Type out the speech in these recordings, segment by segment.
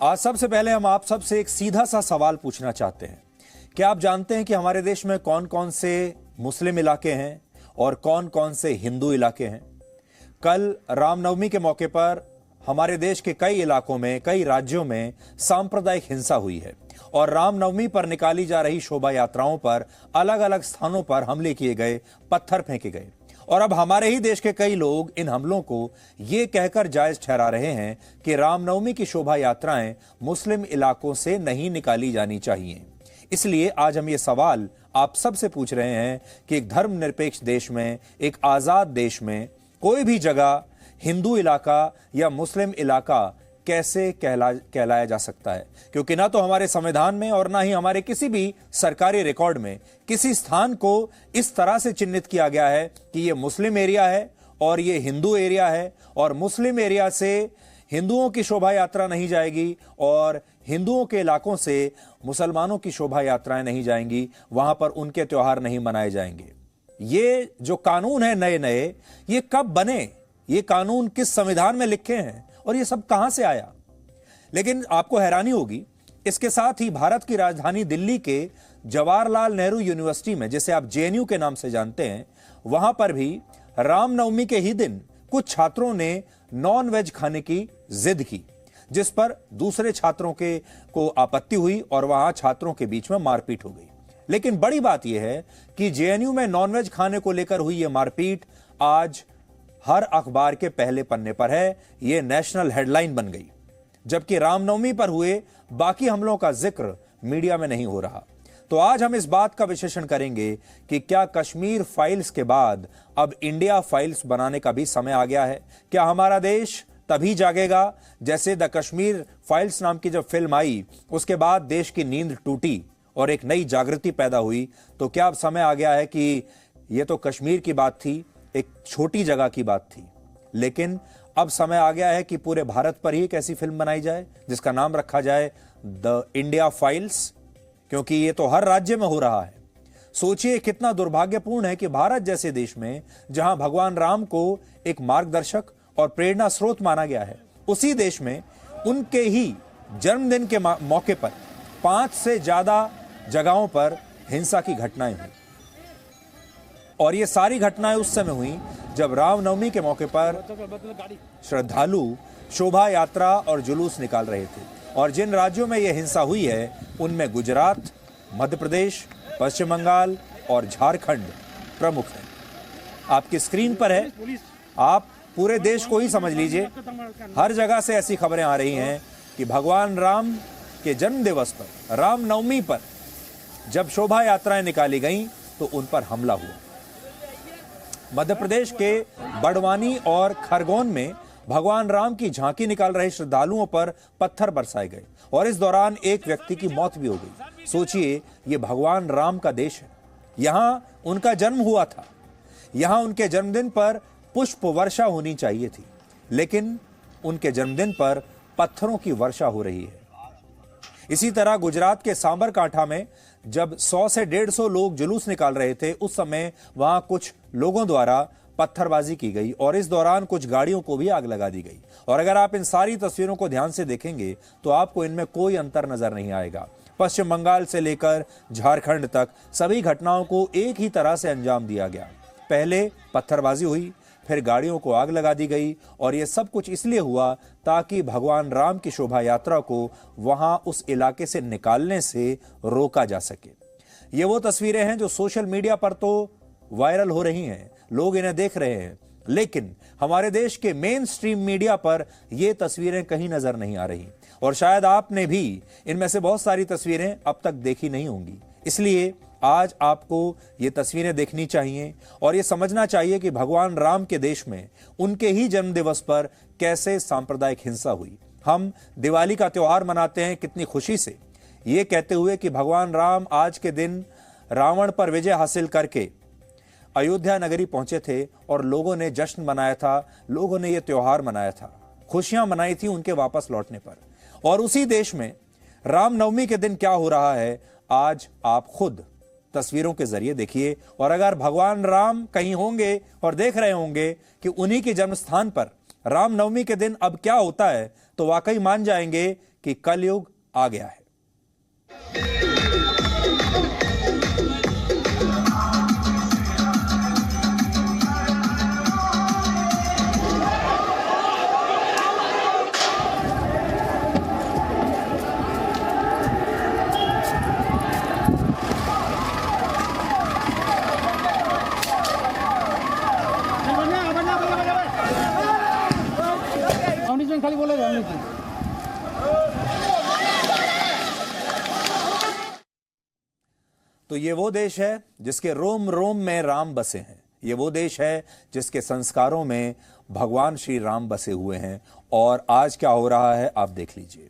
आज सबसे पहले हम आप सबसे एक सीधा सा सवाल पूछना चाहते हैं। क्या आप जानते हैं कि हमारे देश में कौन कौन से मुस्लिम इलाके हैं और कौन कौन से हिंदू इलाके हैं? कल रामनवमी के मौके पर हमारे देश के कई इलाकों में, कई राज्यों में सांप्रदायिक हिंसा हुई है और रामनवमी पर निकाली जा रही शोभा यात्राओं पर अलग अलग स्थानों पर हमले किए गए, पत्थर फेंके गए। और अब हमारे ही देश के कई लोग इन हमलों को यह कहकर जायज ठहरा रहे हैं कि रामनवमी की शोभा यात्राएं मुस्लिम इलाकों से नहीं निकाली जानी चाहिए। इसलिए आज हम ये सवाल आप सबसे पूछ रहे हैं कि एक धर्मनिरपेक्ष देश में, एक आजाद देश में कोई भी जगह हिंदू इलाका या मुस्लिम इलाका कैसे कहलाया जा सकता है? क्योंकि ना तो हमारे संविधान में और ना ही हमारे किसी भी सरकारी रिकॉर्ड में किसी स्थान को इस तरह से चिन्हित किया गया है कि ये मुस्लिम एरिया है और ये हिंदू एरिया है, और मुस्लिम एरिया से हिंदुओं की शोभा यात्रा नहीं जाएगी और हिंदुओं के इलाकों से मुसलमानों की शोभा यात्राएं नहीं जाएंगी, वहां पर उनके त्योहार नहीं मनाए जाएंगे। ये जो कानून है नए नए, ये कब बने? ये कानून किस संविधान में लिखे हैं और ये सब कहां से आया? लेकिन आपको हैरानी होगी, इसके साथ ही भारत की राजधानी दिल्ली के जवाहरलाल नेहरू यूनिवर्सिटी में, जिसे आप जेएनयू के नाम से जानते हैं, वहां पर भी रामनवमी के ही दिन कुछ छात्रों ने नॉन वेज खाने की जिद की, जिस पर दूसरे छात्रों को आपत्ति हुई और वहां छात्रों के बीच में मारपीट हो गई। लेकिन बड़ी बात यह है कि जेएनयू में नॉनवेज खाने को लेकर हुई यह मारपीट आज हर अखबार के पहले पन्ने पर है। यह नेशनल हेडलाइन बन गई, जबकि रामनवमी पर हुए बाकी हमलों का जिक्र मीडिया में नहीं हो रहा। तो आज हम इस बात का विश्लेषण करेंगे कि क्या कश्मीर फाइल्स के बाद अब इंडिया फाइल्स बनाने का भी समय आ गया है? क्या हमारा देश तभी जागेगा जैसे द कश्मीर फाइल्स नाम की जब फिल्म आई उसके बाद देश की नींद टूटी और एक नई जागृति पैदा हुई? तो क्या अब समय आ गया है कि यह तो कश्मीर की बात थी, एक छोटी जगह की बात थी, लेकिन अब समय आ गया है कि पूरे भारत पर ही एक ऐसी फिल्म बनाई जाए जिसका नाम रखा जाए द इंडिया फाइल्स, क्योंकि ये तो हर राज्य में हो रहा है। सोचिए कितना दुर्भाग्यपूर्ण है कि भारत जैसे देश में, जहां भगवान राम को एक मार्गदर्शक और प्रेरणा स्रोत माना गया है, उसी देश में उनके ही जन्मदिन के मौके पर 5 से ज्यादा जगहों पर हिंसा की घटनाएं हुई। और ये सारी घटनाएं उस समय हुई जब रामनवमी के मौके पर श्रद्धालु शोभा यात्रा और जुलूस निकाल रहे थे। और जिन राज्यों में यह हिंसा हुई है उनमें गुजरात, मध्य प्रदेश, पश्चिम बंगाल और झारखंड प्रमुख हैं। आपकी स्क्रीन पर है, आप पूरे देश को ही समझ लीजिए। हर जगह से ऐसी खबरें आ रही हैं कि भगवान राम के जन्म दिवस पर, रामनवमी पर जब शोभा यात्राएं निकाली गईं तो उन पर हमला हुआ। मध्य प्रदेश के बड़वानी और खरगोन में भगवान राम की झांकी निकाल रहे श्रद्धालुओं पर पत्थर बरसाए गए और इस दौरान एक व्यक्ति की मौत भी हो गई। सोचिए, ये भगवान राम का देश है, यहां उनका जन्म हुआ था, यहां उनके जन्मदिन पर पुष्प वर्षा होनी चाहिए थी, लेकिन उनके जन्मदिन पर पत्थरों की वर्षा हो रही है। इसी तरह गुजरात के सांबरकांठा में जब 100 से 150 लोग जुलूस निकाल रहे थे, उस समय वहां कुछ लोगों द्वारा पत्थरबाजी की गई और इस दौरान कुछ गाड़ियों को भी आग लगा दी गई। और अगर आप इन सारी तस्वीरों को ध्यान से देखेंगे तो आपको इनमें कोई अंतर नजर नहीं आएगा। पश्चिम बंगाल से लेकर झारखंड तक सभी घटनाओं को एक ही तरह से अंजाम दिया गया। पहले पत्थरबाजी हुई, फिर गाड़ियों को आग लगा दी गई और यह सब कुछ इसलिए हुआ ताकि भगवान राम की शोभा यात्रा को वहां उस इलाके से निकालने से रोका जा सके। ये वो तस्वीरें हैं जो सोशल मीडिया पर तो वायरल हो रही हैं, लोग इन्हें देख रहे हैं, लेकिन हमारे देश के मेन स्ट्रीम मीडिया पर ये तस्वीरें कहीं नजर नहीं आ रही और शायद आपने भी इनमें से बहुत सारी तस्वीरें अब तक देखी नहीं होंगी। इसलिए आज आपको ये तस्वीरें देखनी चाहिए और ये समझना चाहिए कि भगवान राम के देश में उनके ही जन्म दिवस पर कैसे सांप्रदायिक हिंसा हुई। हम दिवाली का त्योहार मनाते हैं कितनी खुशी से, ये कहते हुए कि भगवान राम आज के दिन रावण पर विजय हासिल करके अयोध्या नगरी पहुंचे थे और लोगों ने जश्न मनाया था, लोगों ने यह त्योहार मनाया था, खुशियां मनाई थी उनके वापस लौटने पर। और उसी देश में रामनवमी के दिन क्या हो रहा है, आज आप खुद तस्वीरों के जरिए देखिए। और अगर भगवान राम कहीं होंगे और देख रहे होंगे कि उन्हीं के जन्म स्थान पर रामनवमी के दिन अब क्या होता है, तो वाकई मान जाएंगे कि कलयुग आ गया है। खाली बोले तो ये वो देश है जिसके रोम रोम में राम बसे हैं। ये वो देश है जिसके संस्कारों में भगवान श्री राम बसे हुए हैं। और आज क्या हो रहा है आप देख लीजिए।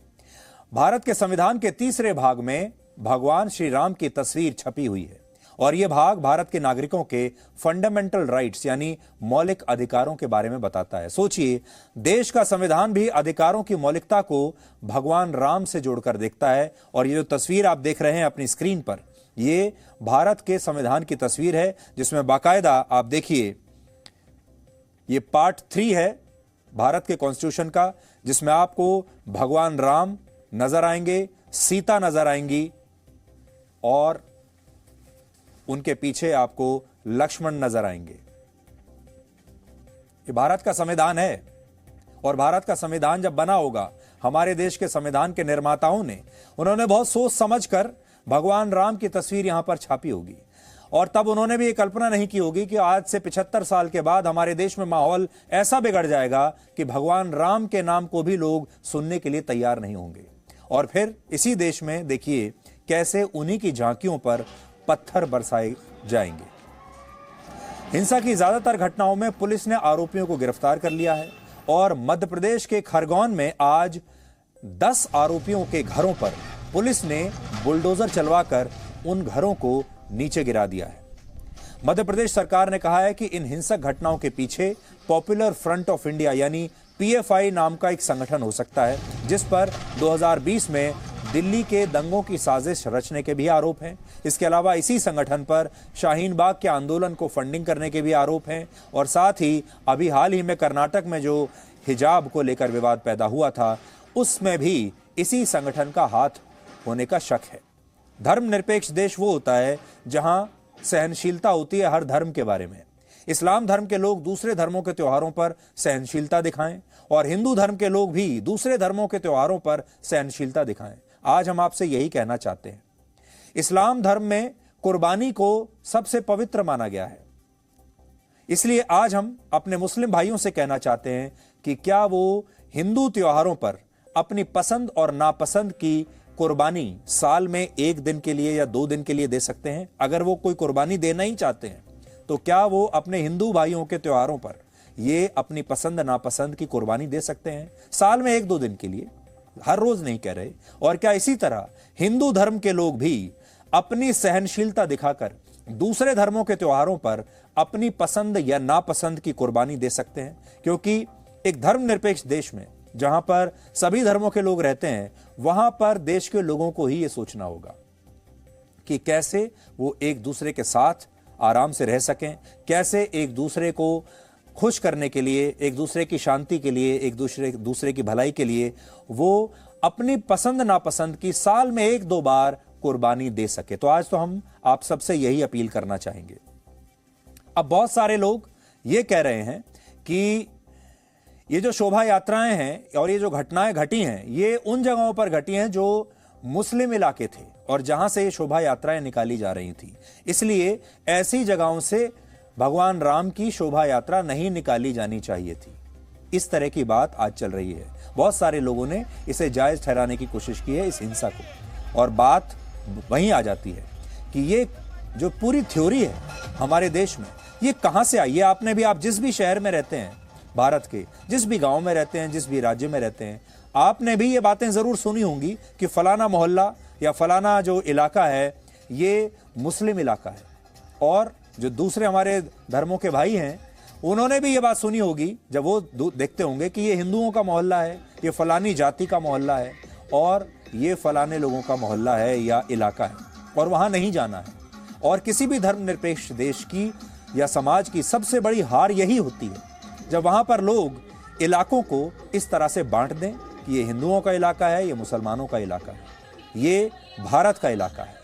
भारत के संविधान के तीसरे भाग में भगवान श्री राम की तस्वीर छपी हुई है और यह भाग भारत के नागरिकों के फंडामेंटल राइट्स यानी मौलिक अधिकारों के बारे में बताता है। सोचिए, देश का संविधान भी अधिकारों की मौलिकता को भगवान राम से जोड़कर देखता है। और ये जो तस्वीर आप देख रहे हैं अपनी स्क्रीन पर, ये भारत के संविधान की तस्वीर है जिसमें बाकायदा आप देखिए, ये पार्ट 3 है भारत के कॉन्स्टिट्यूशन का, जिसमें आपको भगवान राम नजर आएंगे, सीता नजर आएंगी और उनके पीछे आपको लक्ष्मण नजर आएंगे। ये भारत का संविधान है और भारत का संविधान जब बना होगा, हमारे देश के संविधान के निर्माताओं ने, उन्होंने बहुत सोच समझकर भगवान राम की तस्वीर यहां पर छापी होगी। और तब उन्होंने भी ये कल्पना नहीं की होगी कि आज से 75 साल के बाद हमारे देश में माहौल ऐसा बिगड़ जाएगा कि भगवान राम के नाम को भी लोग सुनने के लिए तैयार नहीं होंगे। और फिर इसी देश में देखिए कैसे उन्हीं की झांकियों पर पत्थर बरसाए जाएंगे। हिंसा की ज्यादातर घटनाओं में पुलिस ने आरोपियों को गिरफ्तार कर लिया है और मध्य प्रदेश के खरगोन में आज 10 आरोपियों के घरों पर पुलिस ने बुलडोजर चलवाकर उन घरों को नीचे गिरा दिया है। मध्य प्रदेश सरकार ने कहा है कि इन हिंसक घटनाओं के पीछे पॉपुलर फ्रंट ऑफ इंडिया यानी पीएफआई नाम का एक संगठन हो सकता है, जिस पर 2020 में दिल्ली के दंगों की साजिश रचने के भी आरोप हैं। इसके अलावा इसी संगठन पर शाहीन बाग के आंदोलन को फंडिंग करने के भी आरोप हैं और साथ ही अभी हाल ही में कर्नाटक में जो हिजाब को लेकर विवाद पैदा हुआ था, उसमें भी इसी संगठन का हाथ होने का शक है। धर्मनिरपेक्ष देश वो होता है जहां सहनशीलता होती है हर धर्म के बारे में। इस्लाम धर्म के लोग दूसरे धर्मों के त्योहारों पर सहनशीलता दिखाएं और हिंदू धर्म के लोग भी दूसरे धर्मों के त्योहारों पर सहनशीलता दिखाएं। आज हम आपसे यही कहना चाहते हैं। इस्लाम धर्म में कुर्बानी को सबसे पवित्र माना गया है, इसलिए आज हम अपने मुस्लिम भाइयों से कहना चाहते हैं कि क्या वो हिंदू त्योहारों पर अपनी पसंद और नापसंद की कुर्बानी साल में 1 दिन के लिए या 2 दिन के लिए दे सकते हैं। अगर वो कोई कुर्बानी देना ही चाहते हैं तो क्या वो अपने हिंदू भाइयों के त्योहारों पर ये अपनी पसंद नापसंद की कुर्बानी दे सकते हैं साल में 1-2 दिन के लिए, हर रोज नहीं कह रहे। और क्या इसी तरह हिंदू धर्म के लोग भी अपनी सहनशीलता दिखाकर दूसरे धर्मों के त्योहारों पर अपनी पसंद या नापसंद की कुर्बानी दे सकते हैं? क्योंकि एक धर्मनिरपेक्ष देश में जहां पर सभी धर्मों के लोग रहते हैं, वहां पर देश के लोगों को ही यह सोचना होगा कि कैसे वो एक दूसरे के साथ आराम से रह सकें, कैसे एक दूसरे को खुश करने के लिए, एक दूसरे की शांति के लिए, एक दूसरे की भलाई के लिए वो अपनी पसंद नापसंद की साल में 1-2 बार कुर्बानी दे सके। तो आज तो हम आप सबसे यही अपील करना चाहेंगे। अब बहुत सारे लोग ये कह रहे हैं कि ये जो शोभा यात्राएं हैं और ये जो घटनाएं घटी हैं, ये उन जगहों पर घटी हैं जो मुस्लिम इलाके थे और जहां से ये शोभा यात्राएं निकाली जा रही थी, इसलिए ऐसी जगहों से भगवान राम की शोभा यात्रा नहीं निकाली जानी चाहिए थी। इस तरह की बात आज चल रही है। बहुत सारे लोगों ने इसे जायज ठहराने की कोशिश की है, इस हिंसा को। और बात वहीं आ जाती है कि ये जो पूरी थ्योरी है हमारे देश में, ये कहां से आई? ये आपने भी, आप जिस भी शहर में रहते हैं, भारत के जिस भी गांव में रहते हैं, जिस भी राज्य में रहते हैं, आपने भी ये बातें जरूर सुनी होंगी कि फलाना मोहल्ला या फलाना जो इलाका है ये मुस्लिम इलाका है। और जो दूसरे हमारे धर्मों के भाई हैं, उन्होंने भी ये बात सुनी होगी जब वो देखते होंगे कि ये हिंदुओं का मोहल्ला है, ये फलानी जाति का मोहल्ला है और ये फलाने लोगों का मोहल्ला है या इलाका है, और वहां नहीं जाना है। और किसी भी धर्मनिरपेक्ष देश की या समाज की सबसे बड़ी हार यही होती है जब वहां पर लोग इलाकों को इस तरह से बांट दें, कि ये हिंदुओं का इलाका है, ये मुसलमानों का इलाका है, ये भारत का इलाका है,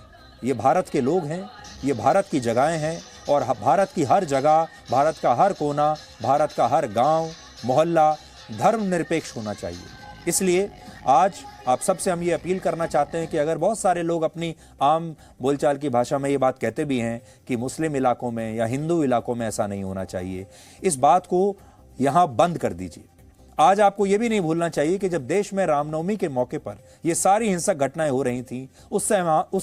ये भारत के लोग हैं, ये भारत की जगहें हैं और भारत की हर जगह, भारत का हर कोना, भारत का हर गांव, मोहल्ला धर्मनिरपेक्ष होना चाहिए। इसलिए आज आप सबसे हम ये अपील करना चाहते हैं कि अगर बहुत सारे लोग अपनी आम बोलचाल की भाषा में ये बात कहते भी हैं कि मुस्लिम इलाकों में या हिंदू इलाकों में ऐसा नहीं होना चाहिए, इस बात को यहाँ बंद कर दीजिए। आज आपको ये भी नहीं भूलना चाहिए कि जब देश में रामनवमी के मौके पर ये सारी हिंसक घटनाएं हो रही थीं, उस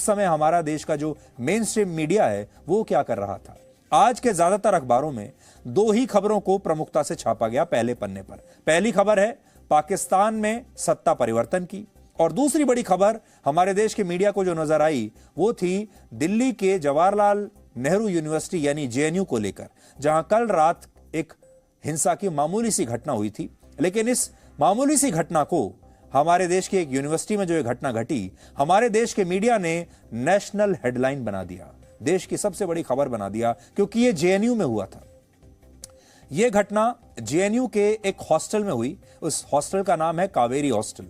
समय हमारा देश का जो मेन स्ट्रीम मीडिया है वो क्या कर रहा था। आज के ज्यादातर अखबारों में दो ही खबरों को प्रमुखता से छापा गया पहले पन्ने पर। पहली खबर है पाकिस्तान में सत्ता परिवर्तन की, और दूसरी बड़ी खबर हमारे देश के मीडिया को जो नजर आई वो थी दिल्ली के जवाहरलाल नेहरू यूनिवर्सिटी यानी जेएनयू को लेकर, जहां कल रात एक हिंसा की मामूली सी घटना हुई थी। लेकिन इस मामूली सी घटना को हमारे देश की एक यूनिवर्सिटी में जो ये घटना घटी, हमारे देश के मीडिया ने नेशनल हेडलाइन बना दिया, देश की सबसे बड़ी खबर बना दिया, क्योंकि ये जेएनयू में हुआ था। यह घटना जेएनयू के एक हॉस्टल में हुई। उस हॉस्टल का नाम है कावेरी हॉस्टल।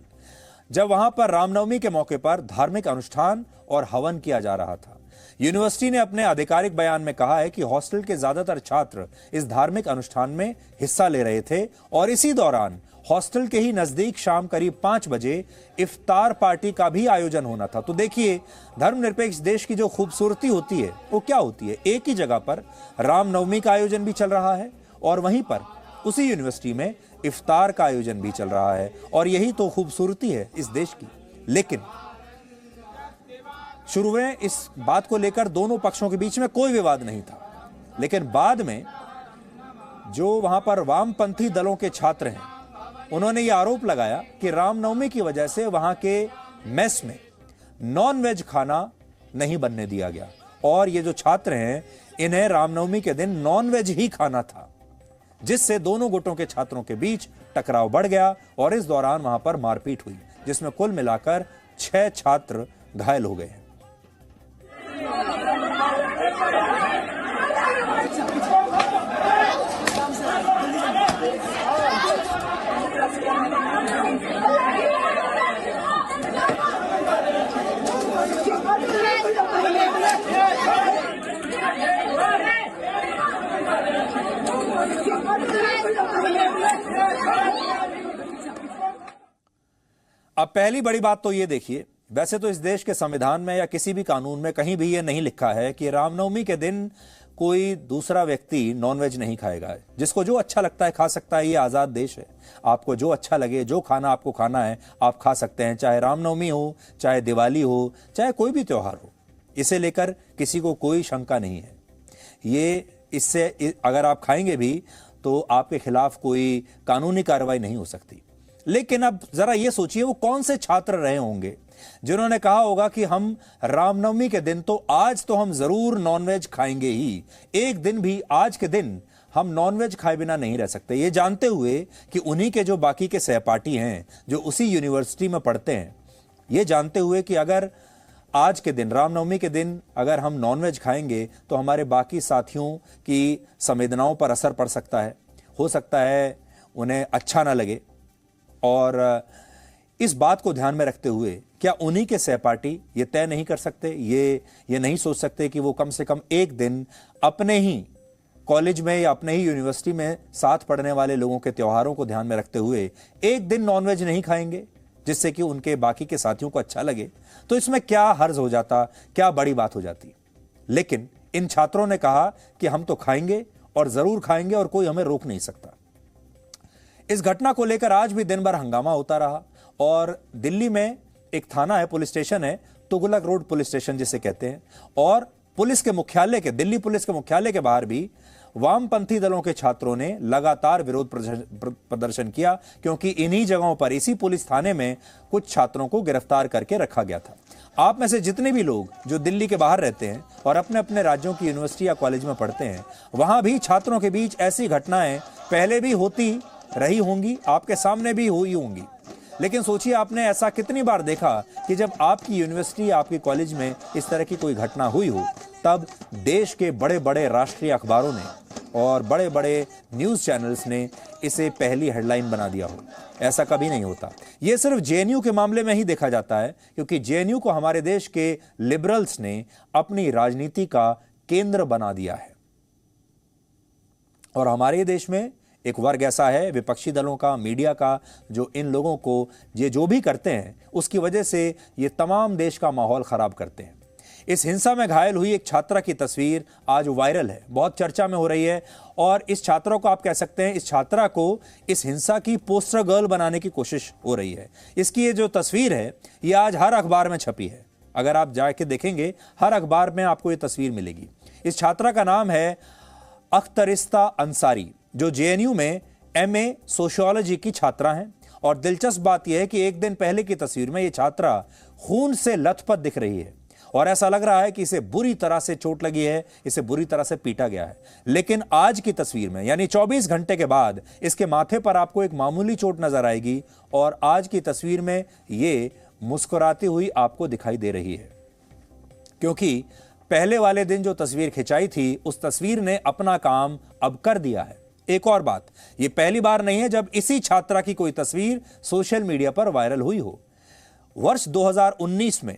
जब वहां पर रामनवमी के मौके पर धार्मिक अनुष्ठान और हवन किया जा रहा था, यूनिवर्सिटी ने अपने आधिकारिक बयान में कहा है कि हॉस्टल के ज्यादातर छात्र इस धार्मिक अनुष्ठान में हिस्सा ले रहे थे और इसी दौरान हॉस्टल के ही नजदीक शाम करीब 5 बजे इफ्तार पार्टी का भी आयोजन होना था। तो देखिए, धर्मनिरपेक्ष देश की जो खूबसूरती होती है वो क्या होती है। एक ही जगह पर रामनवमी का आयोजन भी चल रहा है और वहीं पर उसी यूनिवर्सिटी में इफ्तार का आयोजन भी चल रहा है, और यही तो खूबसूरती है इस देश की। लेकिन शुरू में इस बात को लेकर दोनों पक्षों के बीच में कोई विवाद नहीं था, लेकिन बाद में जो वहां पर वामपंथी दलों के छात्र हैं, उन्होंने यह आरोप लगाया कि रामनवमी की वजह से वहां के मेस में नॉन-वेज खाना नहीं बनने दिया गया, और ये जो छात्र हैं इन्हें रामनवमी के दिन नॉन-वेज ही खाना था, जिससे दोनों गुटों के छात्रों के बीच टकराव बढ़ गया और इस दौरान वहां पर मारपीट हुई, जिसमें कुल मिलाकर 6 छात्र घायल हो गए हैं। अब पहली बड़ी बात तो ये देखिए, वैसे तो इस देश के संविधान में या किसी भी कानून में कहीं भी ये नहीं लिखा है कि रामनवमी के दिन कोई दूसरा व्यक्ति नॉनवेज नहीं खाएगा। जिसको जो अच्छा लगता है खा सकता है, ये आजाद देश है। आपको जो अच्छा लगे, जो खाना आपको खाना है आप खा सकते हैं, चाहे रामनवमी हो, चाहे दिवाली हो, चाहे कोई भी त्योहार हो। इसे लेकर किसी को कोई शंका नहीं है। ये इससे अगर आप खाएंगे भी तो आपके खिलाफ कोई कानूनी कार्रवाई नहीं हो सकती। लेकिन अब जरा ये सोचिए, वो कौन से छात्र रहे होंगे जिन्होंने कहा होगा कि हम रामनवमी के दिन तो आज तो हम जरूर नॉनवेज खाएंगे ही, एक दिन भी आज के दिन हम नॉनवेज खाए बिना नहीं रह सकते, ये जानते हुए कि उन्हीं के जो बाकी के सहपाठी हैं जो उसी यूनिवर्सिटी में पढ़ते हैं, ये जानते हुए कि अगर आज के दिन रामनवमी के दिन अगर हम नॉनवेज खाएंगे तो हमारे बाकी साथियों की संवेदनाओं पर असर पड़ सकता है, हो सकता है उन्हें अच्छा ना लगे, और इस बात को ध्यान में रखते हुए क्या उन्हीं के सहपाठी ये तय नहीं कर सकते, ये नहीं सोच सकते कि वो कम से कम एक दिन अपने ही कॉलेज में या अपने ही यूनिवर्सिटी में साथ पढ़ने वाले लोगों के त्योहारों को ध्यान में रखते हुए एक दिन नॉनवेज नहीं खाएंगे, जिससे कि उनके बाकी के साथियों को अच्छा लगे? तो इसमें क्या हर्ज हो जाता, क्या बड़ी बात हो जाती? लेकिन इन छात्रों ने कहा कि हम तो खाएंगे और जरूर खाएंगे और कोई हमें रोक नहीं सकता। इस घटना को लेकर आज भी दिन भर हंगामा होता रहा, और दिल्ली में एक थाना है, पुलिस स्टेशन है, तुगलक रोड पुलिस स्टेशन जिसे कहते हैं, और पुलिस के मुख्यालय के, दिल्ली पुलिस के मुख्यालय के बाहर भी वामपंथी दलों के छात्रों ने लगातार विरोध प्रदर्शन किया, क्योंकि इन्हीं जगहों पर, इसी पुलिस थाने में कुछ छात्रों को गिरफ्तार करके रखा गया था। आप में से जितने भी लोग जो दिल्ली के बाहर रहते हैं और अपने अपने राज्यों की यूनिवर्सिटी या कॉलेज में पढ़ते हैं, वहां भी छात्रों के बीच ऐसी घटनाएं पहले भी होती रही होंगी, आपके सामने भी हुई होंगी। लेकिन सोचिए, आपने ऐसा कितनी बार देखा कि जब आपकी यूनिवर्सिटी, आपके कॉलेज में इस तरह की कोई घटना हुई हो, तब देश के बड़े बड़े राष्ट्रीय अखबारों ने और बड़े बड़े न्यूज़ चैनल्स ने इसे पहली हेडलाइन बना दिया हो। ऐसा कभी नहीं होता। यह सिर्फ जेएनयू के मामले में ही देखा जाता है, क्योंकि जेएनयू को हमारे देश के लिबरल्स ने अपनी राजनीति का केंद्र बना दिया है। और हमारे देश में एक वर्ग ऐसा है, विपक्षी दलों का, मीडिया का, जो इन लोगों को ये जो भी करते हैं उसकी वजह से ये तमाम देश का माहौल खराब करते हैं। इस हिंसा में घायल हुई एक छात्रा की तस्वीर आज वायरल है, बहुत चर्चा में हो रही है। और इस छात्रा को आप कह सकते हैं, इस छात्रा को इस हिंसा की पोस्टर गर्ल बनाने की कोशिश हो रही है। इसकी ये जो तस्वीर है ये आज हर अखबार में छपी है। अगर आप जाके देखेंगे हर अखबार में आपको ये तस्वीर मिलेगी। इस छात्रा का नाम है अख्तरिस्ता अंसारी, जो जेएनयू में एमए सोशियोलॉजी की छात्रा हैं। और दिलचस्प बात यह है कि एक दिन पहले की तस्वीर में यह छात्रा खून से लथपथ दिख रही है और ऐसा लग रहा है कि इसे बुरी तरह से चोट लगी है, इसे बुरी तरह से पीटा गया है। लेकिन आज की तस्वीर में, यानी 24 घंटे के बाद, इसके माथे पर आपको एक मामूली चोट नजर आएगी और आज की तस्वीर में ये मुस्कुराती हुई आपको दिखाई दे रही है। क्योंकि पहले वाले दिन जो तस्वीर खिंचाई थी उस तस्वीर ने अपना काम अब कर दिया है। एक और बात, यह पहली बार नहीं है जब इसी छात्रा की कोई तस्वीर सोशल मीडिया पर वायरल हुई हो। वर्ष 2019 में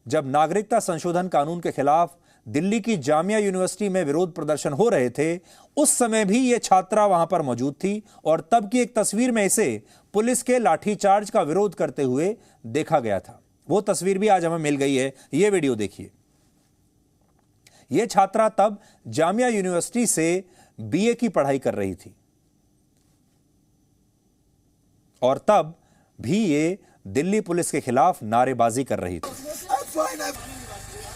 जब नागरिकता संशोधन कानून के खिलाफ दिल्ली की जामिया यूनिवर्सिटी में विरोध प्रदर्शन हो रहे थे, उस समय भी यह छात्रा वहां पर मौजूद थी और तब की एक तस्वीर में इसे पुलिस के लाठीचार्ज का विरोध करते हुए देखा गया था। वो तस्वीर भी आज हमें मिल गई है, यह वीडियो देखिए। यह छात्रा तब जामिया यूनिवर्सिटी से बीए की पढ़ाई कर रही थी और तब भी ये दिल्ली पुलिस के खिलाफ नारेबाजी कर रही थी।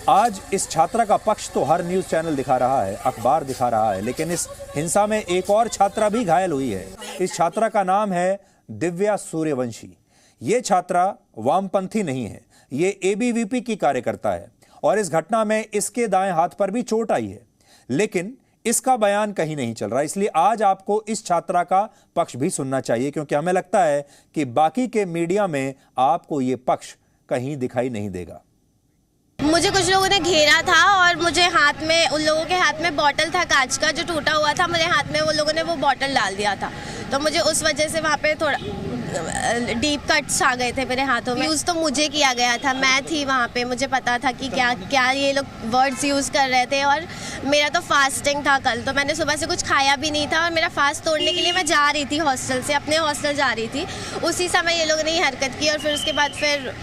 आज इस छात्रा का पक्ष तो हर न्यूज चैनल दिखा रहा है, अखबार दिखा रहा है, लेकिन इस हिंसा में एक और छात्रा भी घायल हुई है। इस छात्रा का नाम है दिव्या सूर्यवंशी। ये छात्रा वामपंथी नहीं है, ये एबीवीपी की कार्यकर्ता है और इस घटना में इसके दाएं हाथ पर भी चोट आई है, लेकिन इसका बयान कहीं नहीं चल रहा। इसलिए आज आपको इस छात्रा का पक्ष भी सुनना चाहिए, क्योंकि हमें लगता है कि बाकी के मीडिया में आपको यह पक्ष कहीं दिखाई नहीं देगा। मुझे कुछ लोगों ने घेरा था और मुझे हाथ में, उन लोगों के हाथ में बॉटल था कांच का जो टूटा हुआ था, मेरे हाथ में वो लोगों ने वो बॉटल डाल दिया था, तो मुझे उस वजह से वहाँ पे थोड़ा डीप कट्स आ गए थे मेरे हाथों में। यूज़ तो मुझे किया गया था, मैं थी वहाँ पे, मुझे पता था कि क्या क्या ये लोग वर्ड्स यूज़ कर रहे थे। और मेरा तो फास्टिंग था कल, तो मैंने सुबह से कुछ खाया भी नहीं था और मेरा फास्ट तोड़ने के लिए मैं जा रही थी हॉस्टल से, अपने हॉस्टल जा रही थी। उसी समय ये लोगों ने ये हरकत की और फिर उसके बाद फिर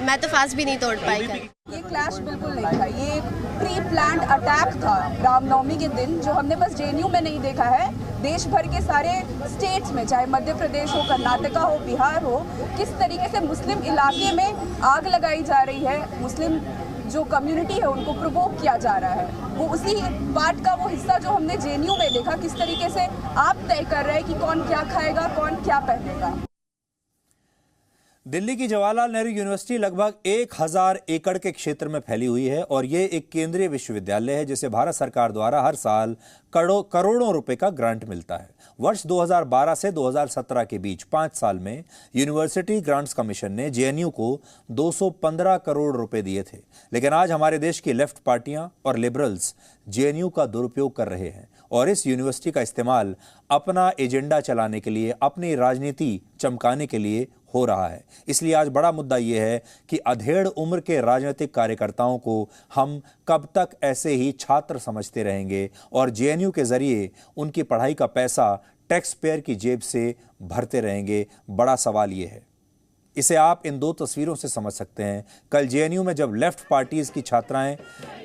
मैं तो फास्ट भी नहीं तोड़ पाई। ये क्लैश बिल्कुल नहीं था, ये प्री प्लान्ड अटैक था रामनवमी के दिन, जो हमने बस जेएनयू में नहीं देखा है, देश भर के सारे स्टेट्स में, चाहे मध्य प्रदेश हो, कर्नाटका हो, बिहार हो, किस तरीके से मुस्लिम इलाके में आग लगाई जा रही है, मुस्लिम जो कम्युनिटी है उनको प्रोवोक किया जा रहा है। वो उसी पार्ट का वो हिस्सा जो हमने जेएनयू में देखा, किस तरीके से आप तय कर रहे हैं कि कौन क्या खाएगा, कौन क्या पहनेगा। दिल्ली की जवाहरलाल नेहरू यूनिवर्सिटी लगभग 1000 एकड़ के क्षेत्र में फैली हुई है और यह एक केंद्रीय विश्वविद्यालय है जिसे भारत सरकार द्वारा हर साल करोड़ों रुपए का ग्रांट मिलता है। वर्ष 2012 से 2017 के बीच 5 साल में यूनिवर्सिटी ग्रांट्स कमीशन ने जेएनयू को 215 करोड़ रुपए दिए थे। लेकिन आज हमारे देश की लेफ्ट पार्टियां और लिबरल्स जेएनयू का दुरुपयोग कर रहे हैं और इस यूनिवर्सिटी का इस्तेमाल अपना एजेंडा चलाने के लिए, अपनी राजनीति चमकाने के लिए हो रहा है। इसलिए आज बड़ा मुद्दा यह है कि अधेड़ उम्र के राजनीतिक कार्यकर्ताओं को हम कब तक ऐसे ही छात्र समझते रहेंगे और जेएनयू के जरिए उनकी पढ़ाई का पैसा टैक्स पेयर की जेब से भरते रहेंगे। बड़ा सवाल यह है। इसे आप इन दो तस्वीरों से समझ सकते हैं। कल जेएनयू में जब लेफ्ट पार्टीज की छात्राएं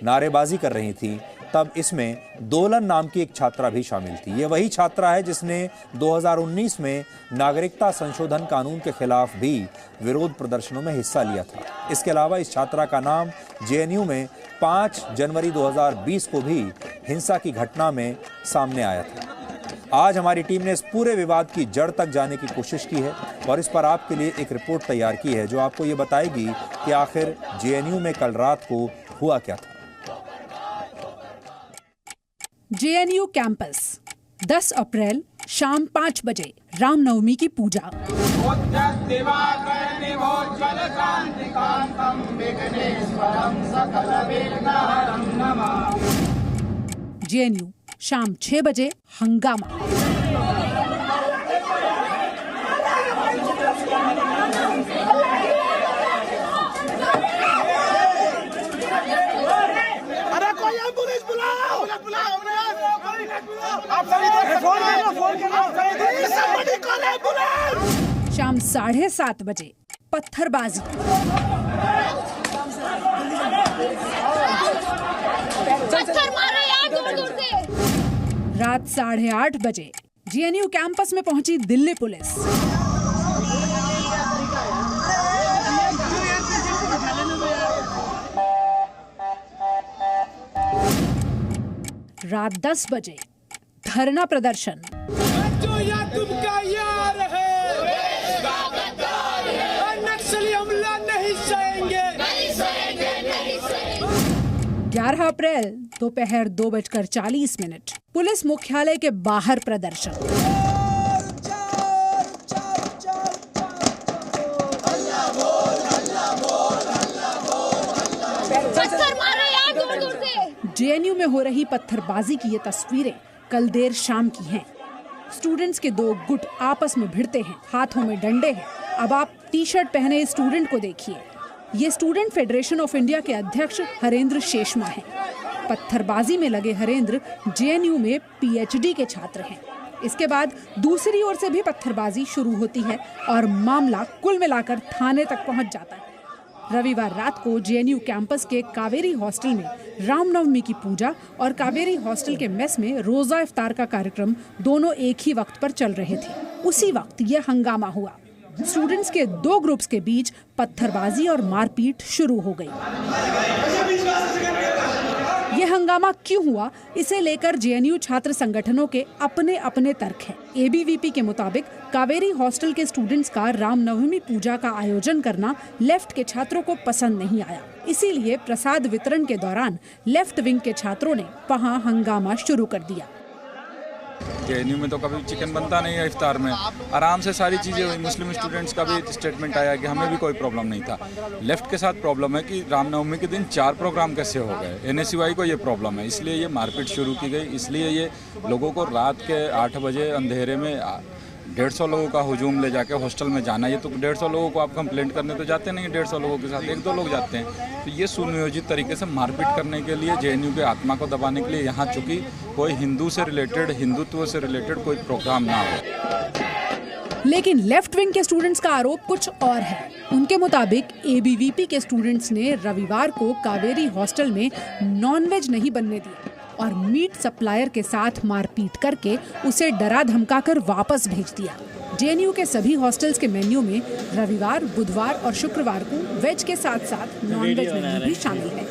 नारेबाजी कर रही थीं, तब इसमें दोलन नाम की एक छात्रा भी शामिल थी। ये वही छात्रा है जिसने 2019 में नागरिकता संशोधन कानून के खिलाफ भी विरोध प्रदर्शनों में हिस्सा लिया था। इसके अलावा इस छात्रा का नाम जेएनयू में 5 जनवरी 2020 को भी हिंसा की घटना में सामने आया था। आज हमारी टीम ने इस पूरे विवाद की जड़ तक जाने की कोशिश की है और इस पर आपके लिए एक रिपोर्ट तैयार की है जो आपको ये बताएगी कि आखिर जेएनयू में कल रात को हुआ क्या था। जेएनयू कैंपस 10 अप्रैल शाम 5 बजे रामनवमी की पूजा। जेएनयू शाम 6 बजे हंगामा। 7:30 बजे पत्थरबाजी। रात 8:30 बजे जेएनयू कैंपस में पहुंची दिल्ली पुलिस। रात 10 बजे धरना प्रदर्शन। जो या तुमका यार है, नक्सली हमला नहीं सहेंगे। 11 अप्रैल दोपहर 2:40 पुलिस मुख्यालय के बाहर प्रदर्शन। जेएनयू में हो रही पत्थरबाजी की ये तस्वीरें कल देर शाम की हैं। स्टूडेंट्स के 2 गुट आपस में भिड़ते हैं, हाथों में डंडे हैं। अब आप टी-शर्ट पहने इस स्टूडेंट को देखिए। ये स्टूडेंट फेडरेशन ऑफ इंडिया के अध्यक्ष हरेंद्र शेषमा हैं। पत्थरबाजी में लगे हरेंद्र जेएनयू में पीएचडी के छात्र हैं। इसके बाद दूसरी ओर से भी पत्थरबाजी शुरू होती है और मामला कुल मिलाकर थाने तक पहुंच जाता है। रविवार रात को जेएनयू कैंपस के कावेरी हॉस्टल में रामनवमी की पूजा और कावेरी हॉस्टल के मेस में रोजा इफ्तार का कार्यक्रम दोनों एक ही वक्त पर चल रहे थे। उसी वक्त यह हंगामा हुआ। स्टूडेंट्स के 2 ग्रुप्स के बीच पत्थरबाजी और मारपीट शुरू हो गई। यह हंगामा क्यों हुआ, इसे लेकर जेएनयू छात्र संगठनों के अपने अपने तर्क हैं। एबीवीपी के मुताबिक कावेरी हॉस्टल के स्टूडेंट्स का रामनवमी पूजा का आयोजन करना लेफ्ट के छात्रों को पसंद नहीं आया। इसीलिए प्रसाद वितरण के दौरान लेफ्ट विंग के छात्रों ने वहां हंगामा शुरू कर दिया। जेएनयू में तो कभी चिकन बनता नहीं है इफ्तार में, आराम से सारी चीज़ें हुई। मुस्लिम स्टूडेंट्स का भी स्टेटमेंट आया कि हमें भी कोई प्रॉब्लम नहीं था। लेफ्ट के साथ प्रॉब्लम है कि रामनवमी के दिन 4 प्रोग्राम कैसे हो गए। एनएसयूआई को ये प्रॉब्लम है, इसलिए ये मारपीट शुरू की गई। इसलिए ये लोगों को रात के 8 बजे अंधेरे में 150 लोगों का हुजूम ले जाके हॉस्टल में जाना। ये तो 150 लोगों को आप कंप्लेंट करने तो जाते नहीं, 150 लोगों के साथ 1-2 लोग जाते हैं। तो ये सुनियोजित तरीके से मारपीट करने के लिए, जेएनयू के आत्मा को दबाने के लिए, यहाँ चूंकि कोई हिंदू से रिलेटेड, हिंदुत्व से रिलेटेड कोई प्रोग्राम ना हो। लेकिन लेफ्ट विंग के स्टूडेंट्स का आरोप कुछ और है। उनके मुताबिक एबीवीपी के स्टूडेंट्स ने रविवार को कावेरी हॉस्टल में नॉनवेज नहीं बनने दिया और मीट सप्लायर के साथ मारपीट करके उसे डरा धमकाकर वापस भेज दिया। जेएनयू के सभी हॉस्टल्स के मेन्यू में रविवार, बुधवार और शुक्रवार को वेज के साथ साथ नॉनवेज मेन्यू भी शामिल है।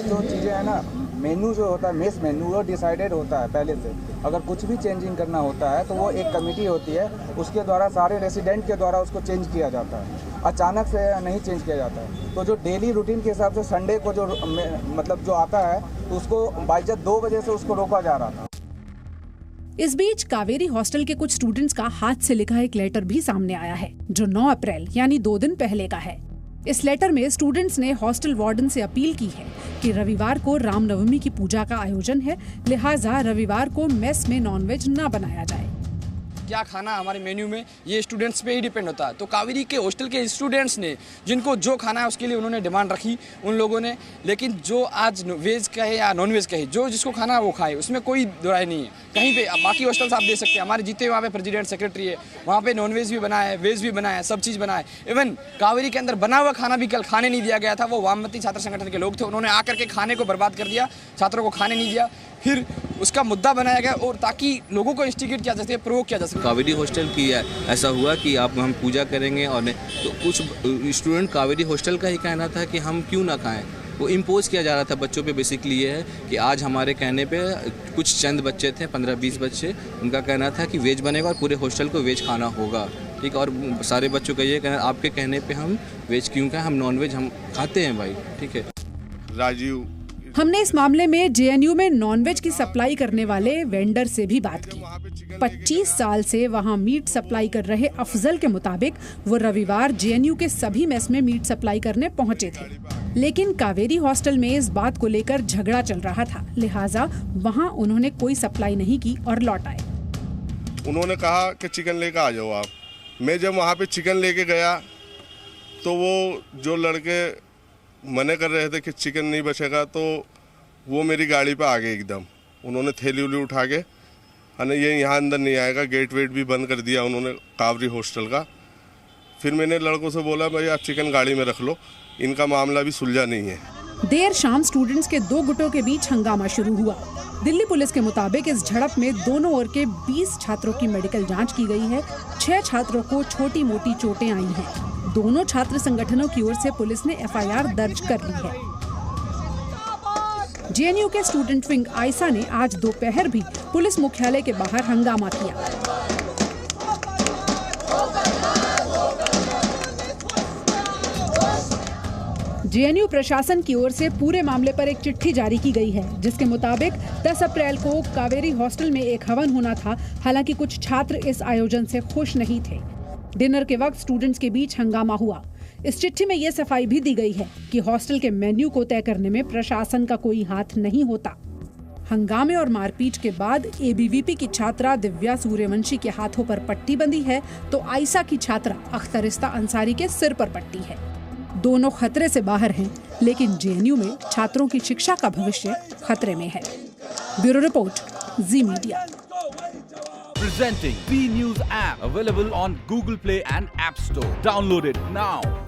जो चीज़ें है ना, मेन्यू जो होता है, मेस मेन्यू, वो डिसाइडेड होता है पहले से। अगर कुछ भी चेंजिंग करना होता है तो वो एक कमेटी होती है, उसके द्वारा सारे रेसिडेंट के द्वारा उसको चेंज किया जाता है। अचानक से नहीं चेंज किया जाता है। तो जो डेली रूटीन के हिसाब से संडे को जो मतलब जो आता है, तो उसको बाइज्जत 2 बजे से उसको रोका जा रहा था। इस बीच कावेरी हॉस्टल के कुछ स्टूडेंट्स का हाथ से लिखा एक लेटर भी सामने आया है, जो 9 अप्रैल यानी 2 दिन पहले का है। इस लेटर में स्टूडेंट्स ने हॉस्टल वार्डन से अपील की है कि रविवार को रामनवमी की पूजा का आयोजन है, लिहाजा रविवार को मेस में नॉनवेज ना बनाया जाए। क्या खाना हमारे मेन्यू में, ये स्टूडेंट्स पे ही डिपेंड होता है। तो कावेरी के हॉस्टल के स्टूडेंट्स ने, जिनको जो खाना है उसके लिए उन्होंने डिमांड रखी उन लोगों ने, लेकिन जो आज वेज कहे या नॉन वेज कहे, जो जिसको खाना है वो खाए, उसमें कोई दुराई नहीं है कहीं पे। बाकी हॉस्टल्स आप देख सकते हैं, हमारे जीते वहाँ पे प्रेसिडेंट सेक्रेटरी है, वहाँ पे नॉन वेज भी बना है, वेज भी बना है, सब चीज़ बना है। इवन कावेरी के अंदर बना हुआ खाना भी कल खाने नहीं दिया गया था। वो वामपंथी छात्र संगठन के लोग थे, उन्होंने आकर के खाने को बर्बाद कर दिया, छात्रों को खाने नहीं दिया। फिर उसका मुद्दा बनाया गया और ताकि लोगों को इंस्टिगेट किया जा सके, प्रोवोक किया जा सके। कावेरी हॉस्टल की ऐसा हुआ कि आप हम पूजा करेंगे और तो कुछ स्टूडेंट कावेरी हॉस्टल का ही कहना था कि हम क्यों ना खाएं। वो इम्पोज किया जा रहा था बच्चों पे। बेसिकली ये है कि आज हमारे कहने पे कुछ चंद बच्चे थे, 15-20 बच्चे, उनका कहना था कि वेज बनेगा और पूरे हॉस्टल को वेज खाना होगा, ठीक। और सारे बच्चों का ये कहना, आपके कहने पे हम वेज क्यों खाएं, हम नॉन वेज हम खाते हैं भाई, ठीक है। राजीव, हमने इस मामले में जेएनयू में नॉनवेज की सप्लाई करने वाले वेंडर से भी बात की। 25 साल से वहां मीट सप्लाई कर रहे अफजल के मुताबिक वो रविवार जेएनयू के सभी मेस में मीट सप्लाई करने पहुंचे थे, लेकिन कावेरी हॉस्टल में इस बात को लेकर झगड़ा चल रहा था, लिहाजा वहां उन्होंने कोई सप्लाई नहीं की और लौट आए। उन्होंने कहा कि चिकन लेकर आ जाओ आप। मैं जब वहाँ पे चिकन लेके गया तो वो जो लड़के मने कर रहे थे कि चिकन नहीं बचेगा, तो वो मेरी गाड़ी पे आ गए एकदम। उन्होंने थैली उली उठा के, अने ये यहाँ अंदर नहीं आएगा, गेट वेट भी बंद कर दिया उन्होंने कावेरी हॉस्टल का। फिर मैंने लड़कों से बोला भाई आप चिकन गाड़ी में रख लो, इनका मामला भी सुलझा नहीं है। देर शाम स्टूडेंट्स के 2 गुटों के बीच हंगामा शुरू हुआ। दिल्ली पुलिस के मुताबिक इस झड़प में दोनों ओर के 20 छात्रों की मेडिकल जांच की गई है। 6 छात्रों को छोटी मोटी चोटें आई हैं। दोनों छात्र संगठनों की ओर से पुलिस ने FIR दर्ज कर ली है। JNU के स्टूडेंट विंग आयसा ने आज दोपहर भी पुलिस मुख्यालय के बाहर हंगामा किया। JNU प्रशासन की ओर से पूरे मामले पर एक चिट्ठी जारी की गई है, जिसके मुताबिक 10 अप्रैल को कावेरी हॉस्टल में एक हवन होना था। हालांकि कुछ छात्र इस आयोजन से खुश नहीं थे। डिनर के वक्त स्टूडेंट्स के बीच हंगामा हुआ। इस चिट्ठी में ये सफाई भी दी गई है कि हॉस्टल के मेन्यू को तय करने में प्रशासन का कोई हाथ नहीं होता। हंगामे और मारपीट के बाद ABVP की छात्रा दिव्या सूर्यवंशी के हाथों पर पट्टी बंधी है, तो आयसा की छात्रा अख्तरिस्ता अंसारी के सिर पर पट्टी है। दोनों खतरे से बाहर हैं, लेकिन JNU में छात्रों की शिक्षा का भविष्य खतरे में है। Bureau report, ji media. Presenting B News app, available on Google Play and App Store. Download it now.